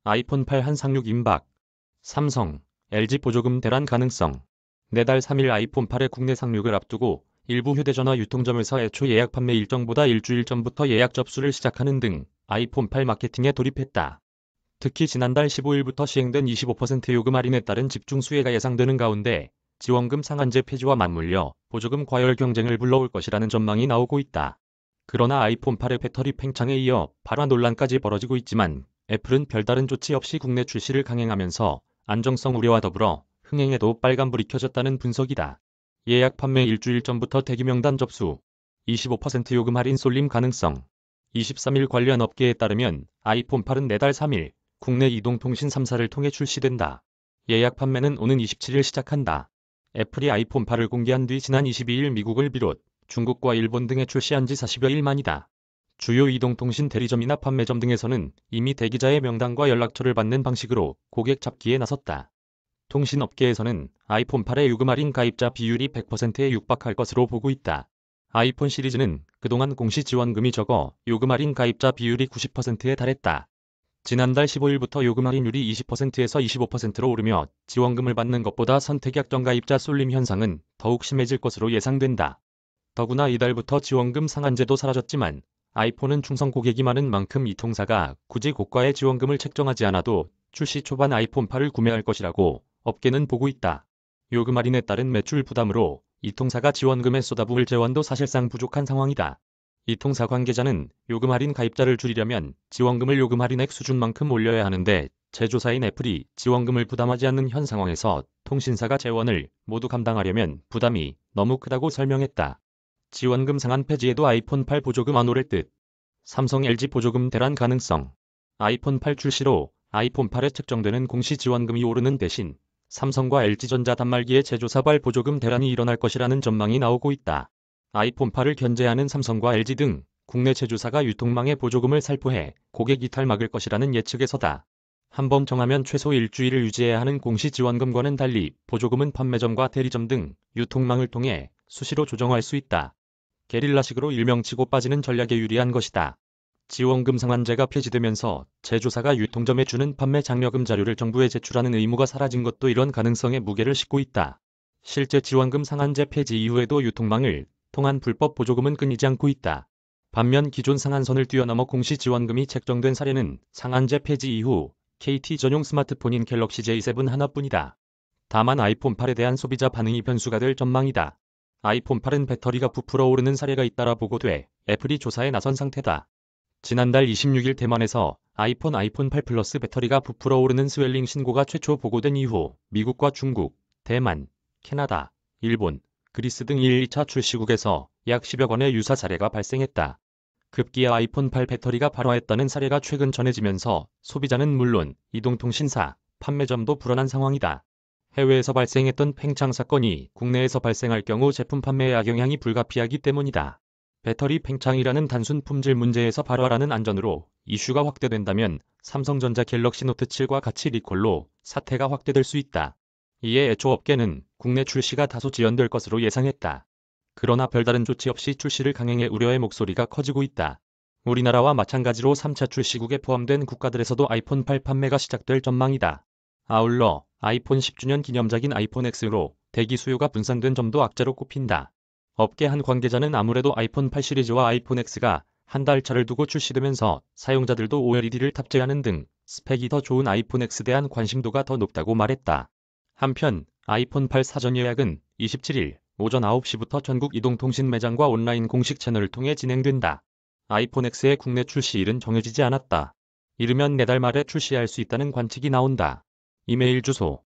아이폰 8 한상륙 임박. 삼성, LG 보조금 대란 가능성. 내달 3일 아이폰 8의 국내 상륙을 앞두고 일부 휴대전화 유통점에서 애초 예약 판매 일정보다 일주일 전부터 예약 접수를 시작하는 등 아이폰 8 마케팅에 돌입했다. 특히 지난달 15일부터 시행된 25% 요금 할인에 따른 집중 수혜가 예상되는 가운데 지원금 상한제 폐지와 맞물려 보조금 과열 경쟁을 불러올 것이라는 전망이 나오고 있다. 그러나 아이폰 8의 배터리 팽창에 이어 발화 논란까지 벌어지고 있지만 애플은 별다른 조치 없이 국내 출시를 강행하면서 안정성 우려와 더불어 흥행에도 빨간불이 켜졌다는 분석이다. 예약 판매 일주일 전부터 대기 명단 접수, 25% 요금 할인 쏠림 가능성. 23일 관련 업계에 따르면 아이폰 8은 내달 3일 국내 이동통신 3사를 통해 출시된다. 예약 판매는 오는 27일 시작한다. 애플이 아이폰 8을 공개한 뒤 지난 22일 미국을 비롯 중국과 일본 등에 출시한 지 40여일 만이다. 주요 이동통신 대리점이나 판매점 등에서는 이미 대기자의 명단과 연락처를 받는 방식으로 고객 잡기에 나섰다. 통신업계에서는 아이폰 8의 요금 할인 가입자 비율이 100%에 육박할 것으로 보고 있다. 아이폰 시리즈는 그동안 공시 지원금이 적어 요금 할인 가입자 비율이 90%에 달했다. 지난달 15일부터 요금 할인율이 20%에서 25%로 오르며 지원금을 받는 것보다 선택약정 가입자 쏠림 현상은 더욱 심해질 것으로 예상된다. 더구나 이달부터 지원금 상한제도 사라졌지만 아이폰은 충성 고객이 많은 만큼 이 통사가 굳이 고가의 지원금을 책정하지 않아도 출시 초반 아이폰 8을 구매할 것이라고 업계는 보고 있다. 요금 할인에 따른 매출 부담으로 이 통사가 지원금에 쏟아부을 재원도 사실상 부족한 상황이다. 이 통사 관계자는 요금 할인 가입자를 줄이려면 지원금을 요금 할인액 수준만큼 올려야 하는데 제조사인 애플이 지원금을 부담하지 않는 현 상황에서 통신사가 재원을 모두 감당하려면 부담이 너무 크다고 설명했다. 지원금 상한 폐지에도 아이폰 8 보조금 안 오를 듯. 삼성 LG 보조금 대란 가능성. 아이폰 8 출시로 아이폰 8에 책정되는 공시 지원금이 오르는 대신 삼성과 LG전자 단말기의 제조사발 보조금 대란이 일어날 것이라는 전망이 나오고 있다. 아이폰 8을 견제하는 삼성과 LG 등 국내 제조사가 유통망의 보조금을 살포해 고객 이탈 막을 것이라는 예측에서다. 한번 정하면 최소 일주일을 유지해야 하는 공시 지원금과는 달리 보조금은 판매점과 대리점 등 유통망을 통해 수시로 조정할 수 있다. 게릴라식으로 일명치고 빠지는 전략에 유리한 것이다. 지원금 상한제가 폐지되면서 제조사가 유통점에 주는 판매 장려금 자료를 정부에 제출하는 의무가 사라진 것도 이런 가능성에 무게를 싣고 있다. 실제 지원금 상한제 폐지 이후에도 유통망을 통한 불법 보조금은 끊이지 않고 있다. 반면 기존 상한선을 뛰어넘어 공시 지원금이 책정된 사례는 상한제 폐지 이후 KT 전용 스마트폰인 갤럭시 J7 하나뿐이다. 다만 아이폰 8에 대한 소비자 반응이 변수가 될 전망이다. 아이폰 8은 배터리가 부풀어 오르는 사례가 잇따라 보고돼 애플이 조사에 나선 상태다. 지난달 26일 대만에서 아이폰 8 플러스 배터리가 부풀어 오르는 스웰링 신고가 최초 보고된 이후 미국과 중국, 대만, 캐나다, 일본, 그리스 등 1, 2차 출시국에서 약 10여 건의 유사 사례가 발생했다. 급기야 아이폰 8 배터리가 발화했다는 사례가 최근 전해지면서 소비자는 물론 이동통신사, 판매점도 불안한 상황이다. 해외에서 발생했던 팽창 사건이 국내에서 발생할 경우 제품 판매에 악영향이 불가피하기 때문이다. 배터리 팽창이라는 단순 품질 문제에서 발화라는 안전으로 이슈가 확대된다면 삼성전자 갤럭시 노트 7과 같이 리콜로 사태가 확대될 수 있다. 이에 애초 업계는 국내 출시가 다소 지연될 것으로 예상했다. 그러나 별다른 조치 없이 출시를 강행해 우려의 목소리가 커지고 있다. 우리나라와 마찬가지로 3차 출시국에 포함된 국가들에서도 아이폰 8 판매가 시작될 전망이다. 아울러 아이폰 10주년 기념작인 아이폰 X로 대기 수요가 분산된 점도 악재로 꼽힌다. 업계 한 관계자는 아무래도 아이폰 8 시리즈와 아이폰 X가 한 달 차를 두고 출시되면서 사용자들도 OLED를 탑재하는 등 스펙이 더 좋은 아이폰 X에 대한 관심도가 더 높다고 말했다. 한편 아이폰 8 사전 예약은 27일 오전 9시부터 전국 이동통신 매장과 온라인 공식 채널을 통해 진행된다. 아이폰 X의 국내 출시일은 정해지지 않았다. 이르면 내달 말에 출시할 수 있다는 관측이 나온다. 이메일 주소